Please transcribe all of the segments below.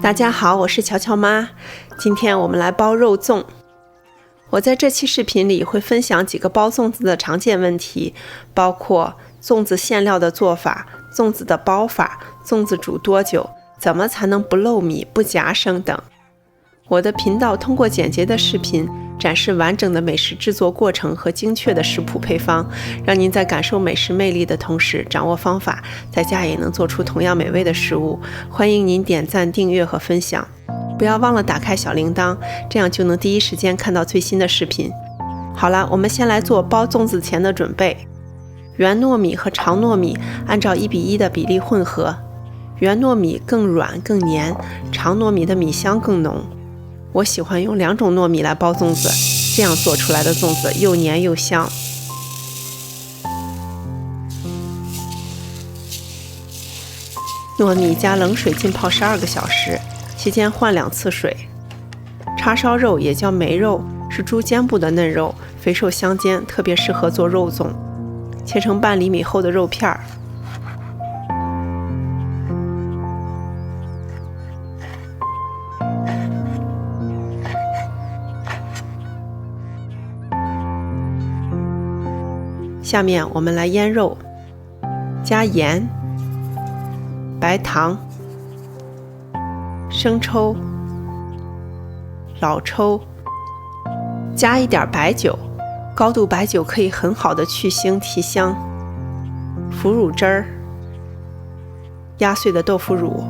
大家好，我是乔乔妈。今天我们来包肉粽。我在这期视频里会分享几个包粽子的常见问题，包括粽子馅料的做法、粽子的包法、粽子煮多久、怎么才能不漏米、不夹生等。我的频道通过简洁的视频展示完整的美食制作过程和精确的食谱配方，让您在感受美食魅力的同时掌握方法，在家也能做出同样美味的食物。欢迎您点赞、订阅和分享，不要忘了打开小铃铛，这样就能第一时间看到最新的视频。好了，我们先来做包粽子前的准备。圆糯米和长糯米按照1:1的比例混合，圆糯米更软更黏，长糯米的米香更浓。我喜欢用2种糯米来包粽子，这样做出来的粽子又黏又香。糯米加冷水浸泡12个小时，期间换2次水。叉烧肉也叫梅肉，是猪肩部的嫩肉，肥瘦相间，特别适合做肉粽。切成半厘米厚的肉片儿。下面我们来腌肉，加盐、白糖、生抽、老抽，加一点白酒，高度白酒可以很好的去腥提香，腐乳汁儿，压碎的豆腐乳，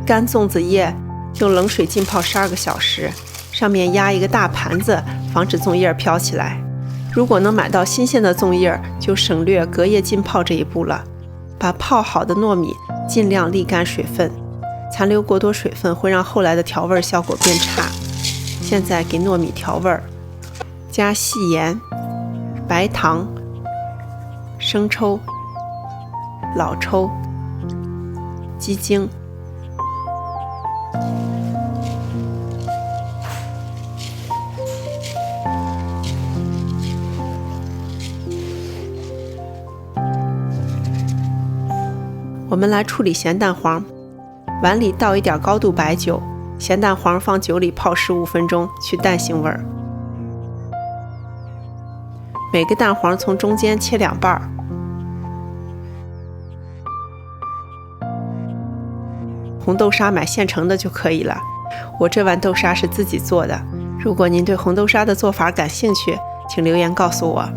干粽子叶用冷水浸泡12个小时，上面压一个大盘子，防止粽叶飘起来。如果能买到新鲜的粽叶，就省略隔夜浸泡这一步了。把泡好的糯米尽量沥干水分，残留过多水分会让后来的调味效果变差。现在给糯米调味，加细盐、白糖、生抽、老抽、鸡精。我们来处理咸蛋黄，碗里倒一点高度白酒，咸蛋黄放酒里泡15分钟，去蛋腥味儿。每个蛋黄从中间切2半。红豆沙买现成的就可以了，我这碗豆沙是自己做的。如果您对红豆沙的做法感兴趣，请留言告诉我。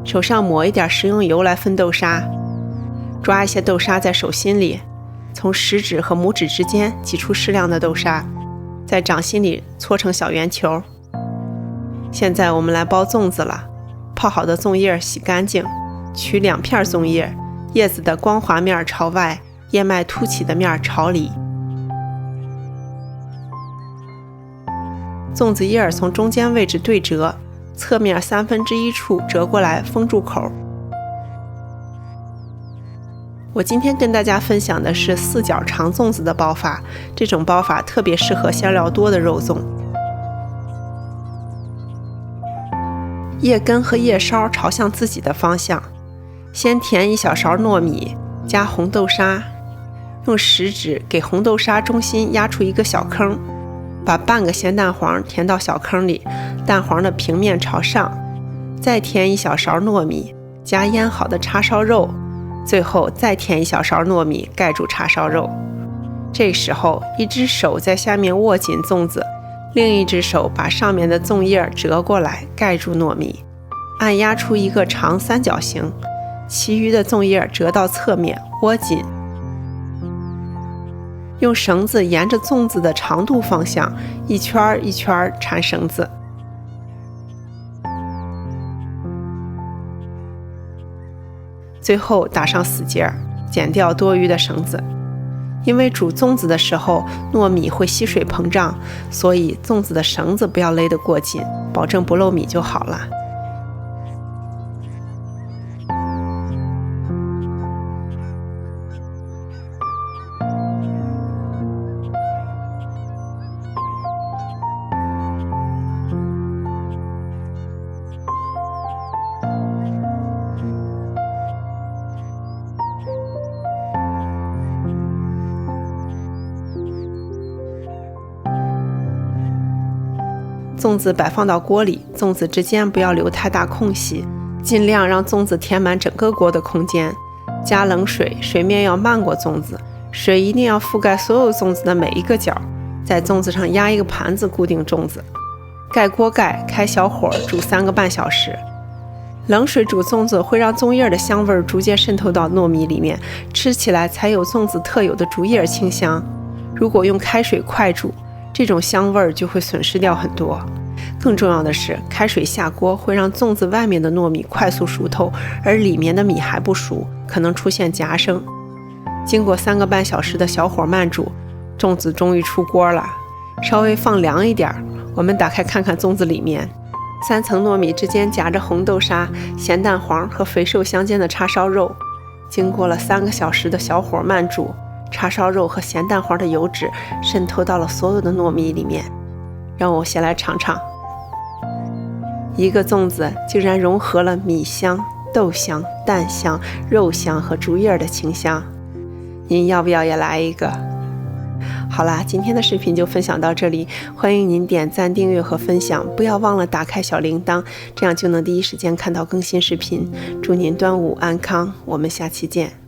手上抹一点食用油来分豆沙，抓一些豆沙在手心里，从食指和拇指之间挤出适量的豆沙，在掌心里搓成小圆球。现在我们来包粽子了。泡好的粽叶洗干净，取2片粽叶，叶子的光滑面朝外，叶脉凸起的面朝里。粽子叶从中间位置对折，侧面1/3处折过来封住口。我今天跟大家分享的是4角长粽子的包法，这种包法特别适合馅料多的肉粽。叶根和叶梢朝向自己的方向，先填1小勺糯米，加红豆沙，用食指给红豆沙中心压出一个小坑，把半个咸蛋黄填到小坑里，蛋黄的平面朝上，再填1小勺糯米，加腌好的叉烧肉，最后再填1小勺糯米盖住叉烧肉。这时候一只手在下面握紧粽子，另一只手把上面的粽叶折过来盖住糯米，按压出一个长三角形，其余的粽叶折到侧面窝紧，用绳子沿着粽子的长度方向一圈一圈缠绳子。最后打上死结，剪掉多余的绳子。因为煮粽子的时候糯米会吸水膨胀，所以粽子的绳子不要勒得过紧，保证不漏米就好了。粽子摆放到锅里，粽子之间不要留太大空隙，尽量让粽子填满整个锅的空间。加冷水，水面要漫过粽子，水一定要覆盖所有粽子的每一个角。在粽子上压一个盘子固定粽子，盖锅盖，开小火煮3个半小时。冷水煮粽子会让粽叶的香味逐渐渗透到糯米里面，吃起来才有粽子特有的竹叶清香。如果用开水快煮，这种香味就会损失掉很多。更重要的是，开水下锅会让粽子外面的糯米快速熟透，而里面的米还不熟，可能出现夹生。经过3个半小时的小火慢煮，粽子终于出锅了，稍微放凉一点，我们打开看看粽子里面，3层糯米之间夹着红豆沙、咸蛋黄和肥瘦相间的叉烧肉。经过了3个小时的小火慢煮，叉烧肉和咸蛋黄的油脂渗透到了所有的糯米里面。让我先来尝尝，一个粽子竟然融合了米香、豆香、蛋香、肉香和竹叶的清香。您要不要也来一个？好啦，今天的视频就分享到这里，欢迎您点赞、订阅和分享，不要忘了打开小铃铛，这样就能第一时间看到更新视频。祝您端午安康，我们下期见。